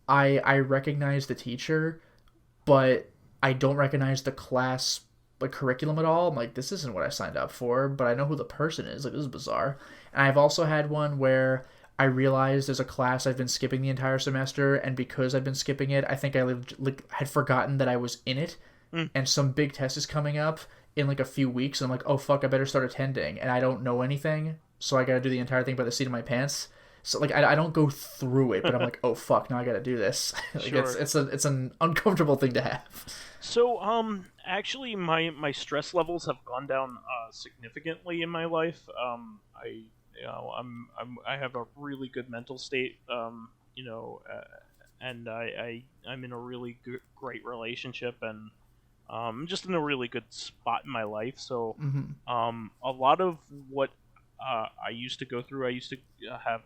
I recognize the teacher, but I don't recognize the class curriculum at all. I'm like, this isn't what I signed up for, but I know who the person is. This is bizarre. And I've also had one where I realized there's a class I've been skipping the entire semester, and because I've been skipping it, I think I had forgotten that I was in it, and some big test is coming up in like a few weeks, and I'm like, oh fuck, I better start attending, and I don't know anything, so I gotta do the entire thing by the seat of my pants. So like I don't go through it, but I'm like, oh fuck, now I gotta do this. Like Sure. it's an uncomfortable thing to have. So, actually, my stress levels have gone down significantly in my life. I have a really good mental state. And I'm in a really great relationship, and I'm just in a really good spot in my life. So, a lot of what I used to go through, I used to have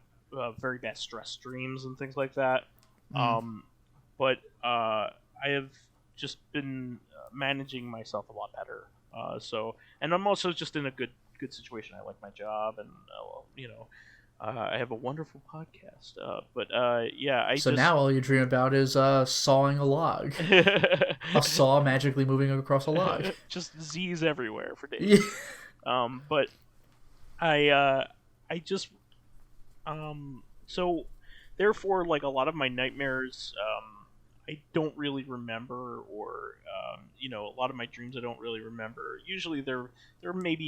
very bad stress dreams and things like that. But I have just been managing myself a lot better. And I'm also just in a good situation. I like my job, and I have a wonderful podcast. So now all you dream about is sawing a log, a saw magically moving across a log. Just Z's everywhere for days. But I just so therefore, like, a lot of my nightmares, I don't really remember, or a lot of my dreams I don't really remember. Usually there might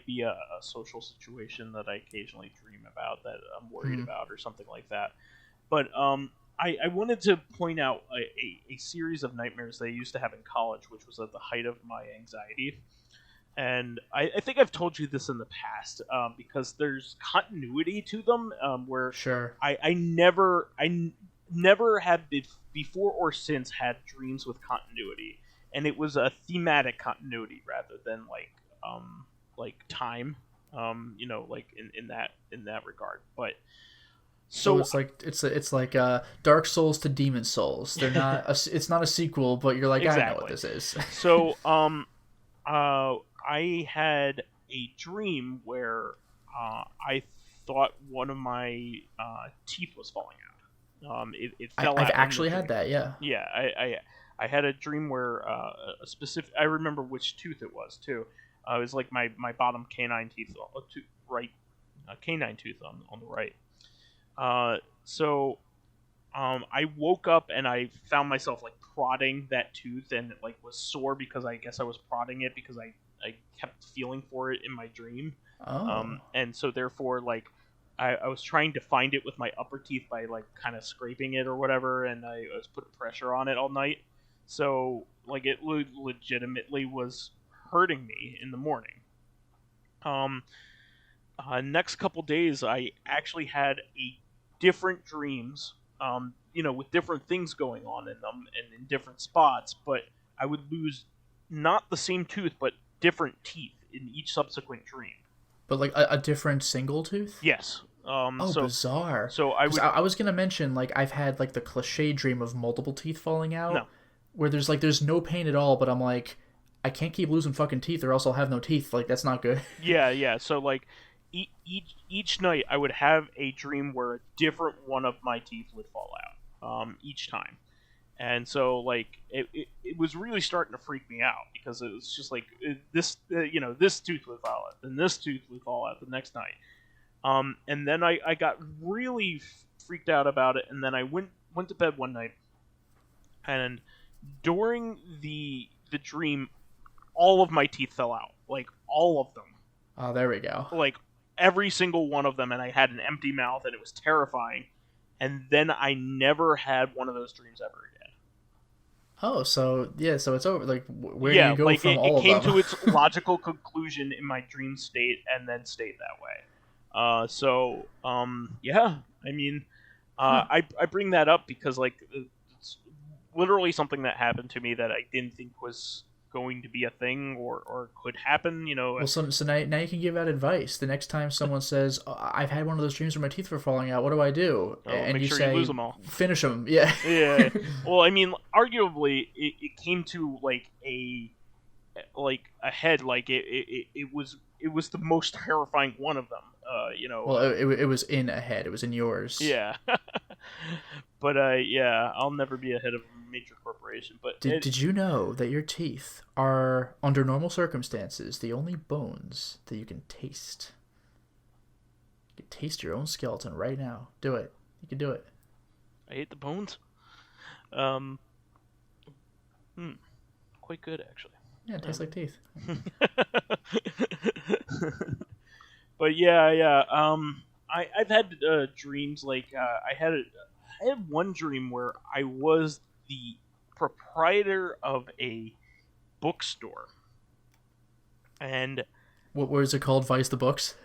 be a social situation that I occasionally dream about that I'm worried about, or something like that. But I wanted to point out a series of nightmares that I used to have in college, which was at the height of my anxiety. And I think I've told you this in the past, because there's continuity to them, where Sure. I never have before or since had dreams with continuity, and it was a thematic continuity rather than like time, like in that regard. But so it's like Dark Souls to Demon Souls. They're not it's not a sequel, but you're like, exactly. I know what this is. So I had a dream where I thought one of my teeth was falling out. It fell out. I've actually had that, yeah. Yeah, I had a dream where a specific. I remember which tooth it was too. It was like my bottom canine teeth, canine tooth on the right. I woke up and I found myself like prodding that tooth, and it like was sore because I guess I was prodding it because I kept feeling for it in my dream. And so therefore, like, I was trying to find it with my upper teeth by like kind of scraping it or whatever, and I was putting pressure on it all night. So like it legitimately was hurting me in the morning. Next couple days, I actually had different dreams, with different things going on in them and in different spots, but I would lose not the same tooth, but different teeth in each subsequent dream. But like a different single tooth? Yes. Bizarre. So I was gonna mention, like, I've had like the cliche dream of multiple teeth falling out. No. Where there's no pain at all, but I'm like, I can't keep losing fucking teeth or else I'll have no teeth. Like, that's not good. Yeah. So like each night I would have a dream where a different one of my teeth would fall out each time. And so like it was really starting to freak me out, because it was just like this tooth would fall out, then this tooth would fall out the next night. And then I got really freaked out about it, and then I went to bed one night, and during the dream, all of my teeth fell out, like all of them. Oh, there we go. Like every single one of them, and I had an empty mouth, and it was terrifying. And then I never had one of those dreams ever again. Oh, so it's over. Like, where do you go like from all of them? It came to its logical conclusion in my dream state, and then stayed that way. I mean, I bring that up because, like, it's literally something that happened to me that I didn't think was going to be a thing or could happen, Well, so now you can give out advice. The next time someone says, I've had one of those dreams where my teeth were falling out, what do I do? And you say, you lose them all. Finish them, yeah. Yeah. Well, I mean, arguably, it came to, like, a head, like, it was the most terrifying one of them, Well, it was in a head. It was in yours. Yeah. But, I'll never be a head of a major corporation. But did you know that your teeth are, under normal circumstances, the only bones that you can taste? You can taste your own skeleton right now. Do it. You can do it. I hate the bones. Quite good actually. Yeah, it tastes like teeth. But yeah. I've had dreams like I had one dream where I was the proprietor of a bookstore, and What was it called? Vice the Books?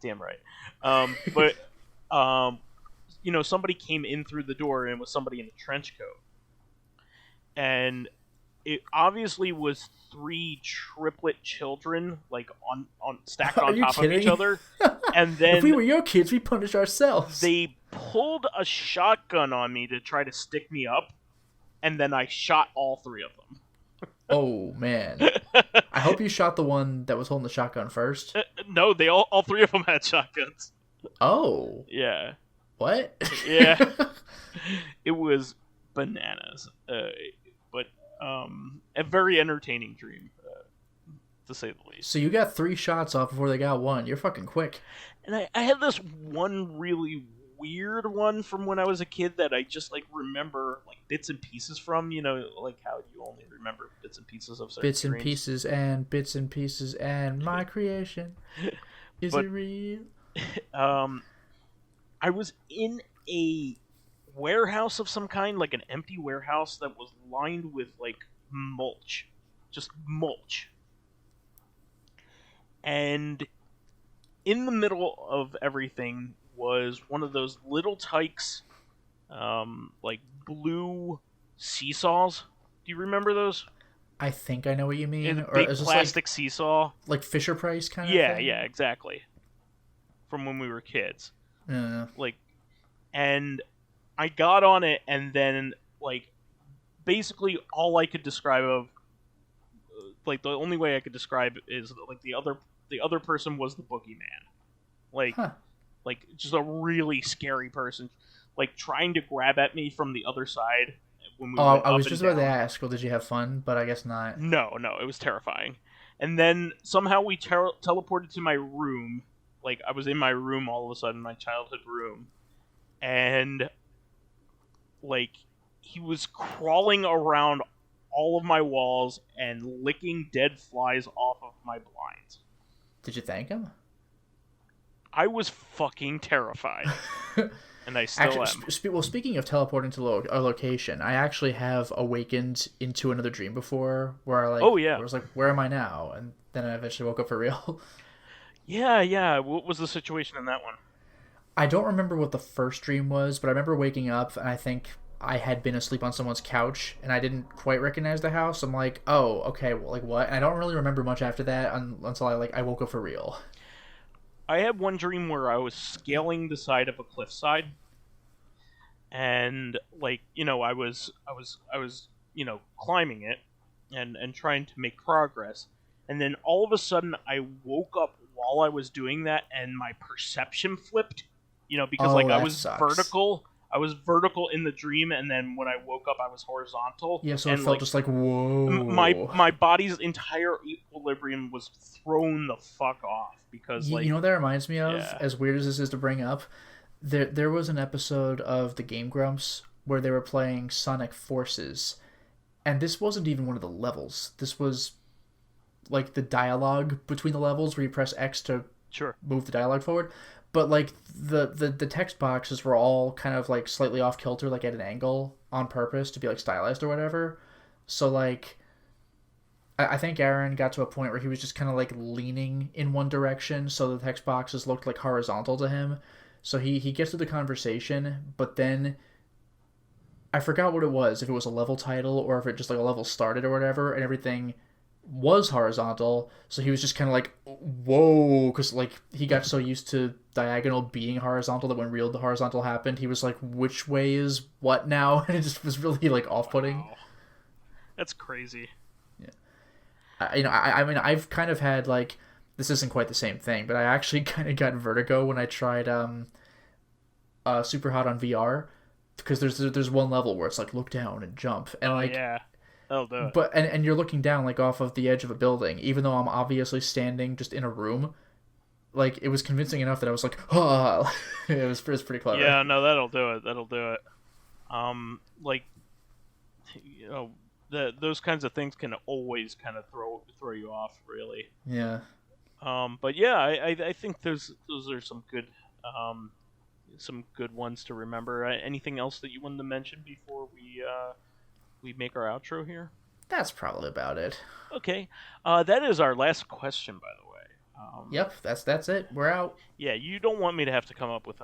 damn right. But somebody came in through the door and it was somebody in a trench coat, and it obviously was 3 triplet children, like on stacked on top of each other. And then if we were your kids, we'd punish ourselves. They pulled a shotgun on me to try to stick me up, and then I shot all 3 of them. Oh man! I hope you shot the one that was holding the shotgun first. No, they all 3 of them had shotguns. Oh. Yeah. What? Yeah. It was bananas. But a very entertaining dream, to say the least. So you got 3 shots off before they got 1. You're fucking quick. And I had this one really weird one from when I was a kid that I just like remember like bits and pieces from. Like how you only remember bits and pieces of certain bits and dreams. bits and pieces and my creation. Is it real? I was in a warehouse of some kind, like an empty warehouse that was lined with like mulch, just mulch. And in the middle of everything was one of those little tykes, like blue seesaws. Do you remember those? I think I know what you mean. Or big plastic seesaw, like Fisher Price kind of thing. Yeah, exactly. From when we were kids. Yeah. And I got on it, and then basically all I could describe the only way I could describe it is like the other person was the boogeyman, just a really scary person, like trying to grab at me from the other side. When we I was just about to ask, well, did you have fun? But I guess not. No, it was terrifying. And then somehow we teleported to my room. Like I was in my room all of a sudden, my childhood room, and he was crawling around all of my walls and licking dead flies off of my blinds. Did you thank him? I was fucking terrified. And I still am. Well, speaking of teleporting to a location, I actually have awakened into another dream before where I I was like, where am I now? And then I eventually woke up for real. Yeah. What was the situation in that one? I don't remember what the first dream was, but I remember waking up and I think I had been asleep on someone's couch and I didn't quite recognize the house. I'm like, oh, okay, well, like what? And I don't really remember much after that until I woke up for real. I had one dream where I was scaling the side of a cliffside, and I was climbing it and trying to make progress, and then all of a sudden I woke up while I was doing that, and my perception flipped, because I was vertical. I was vertical in the dream, and then when I woke up, I was horizontal. Yeah, so it felt just like, whoa. My body's entire equilibrium was thrown the fuck off because, you know what that reminds me of? Yeah. As weird as this is to bring up, there was an episode of the Game Grumps where they were playing Sonic Forces, and this wasn't even one of the levels. This was like the dialogue between the levels where you press X to move the dialogue forward. But the text boxes were all kind of slightly off kilter, at an angle on purpose to be stylized or whatever. So I think Aaron got to a point where he was just kind of leaning in one direction, so the text boxes looked horizontal to him. So he gets to the conversation, but then I forgot what it was, if it was a level title or if it just a level started or whatever, and everything was horizontal, so he was just kind of whoa, because he got so used to diagonal being horizontal that when real horizontal happened, he was which way is what now? And it just was really off-putting. Wow. That's crazy. Yeah. I mean I've kind of had this isn't quite the same thing, but I actually kind of got vertigo when I tried Super Hot on VR, because there's one level where it's look down and jump, and yeah. That'll do it. But and you're looking down off of the edge of a building, even though I'm obviously standing just in a room. like it was convincing enough that I was like, oh, it was pretty clever. Yeah, no, that'll do it. That'll do it. Like, you know, those kinds of things can always kind of throw you off, really. Yeah. But yeah, I think those are some good ones to remember. Anything else that you wanted to mention before we make our outro here? That's probably about it. Okay, that is our last question, by the way. Yep, that's it. We're out. Yeah, you don't want me to have to come up with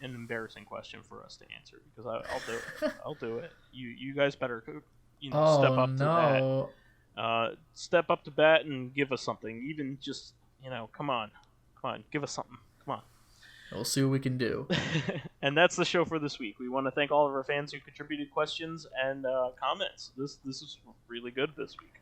an embarrassing question for us to answer, because I'll do it. I'll do it. You guys better step up to that. Step up to bat and give us something. Even just come on, give us something. Come on. We'll see what we can do. And that's the show for this week. We want to thank all of our fans who contributed questions and comments. This is really good this week.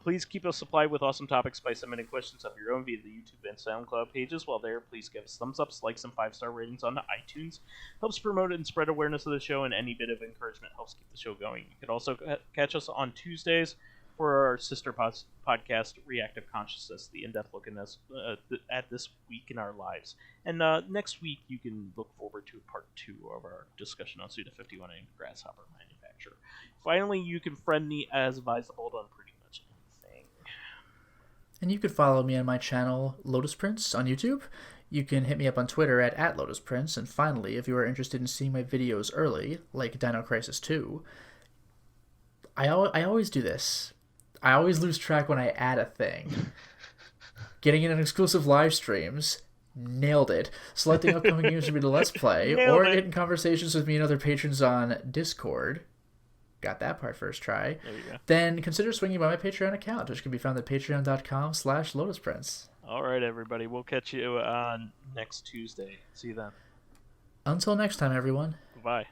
Please keep us supplied with awesome topics by submitting questions of your own via the YouTube and Soundcloud pages. While there, please give us thumbs ups, likes, and 5-star ratings on iTunes. Helps promote and spread awareness of the show, and any bit of encouragement helps keep the show going. You can also catch us on Tuesdays for our sister podcast, Reactive Consciousness, the in-depth look at this week in our lives. And next week, you can look forward to part 2 of our discussion on Suda 51 and Grasshopper Manufacturer. Finally, you can friend me as vysethebold on pretty much anything. And you could follow me on my channel, Lotus Prince, on YouTube. You can hit me up on Twitter at Lotus Prince. And finally, if you are interested in seeing my videos early, like Dino Crisis 2, I always do this. I always lose track when I add a thing. Getting in exclusive live streams, nailed it. Selecting upcoming games to be the Let's Play, or getting conversations with me and other patrons on Discord. Got that part first try. There you go. Then consider swinging by my Patreon account, which can be found at patreon.com/LotusPrince. All right, everybody. We'll catch you on next Tuesday. See you then. Until next time, everyone. Bye.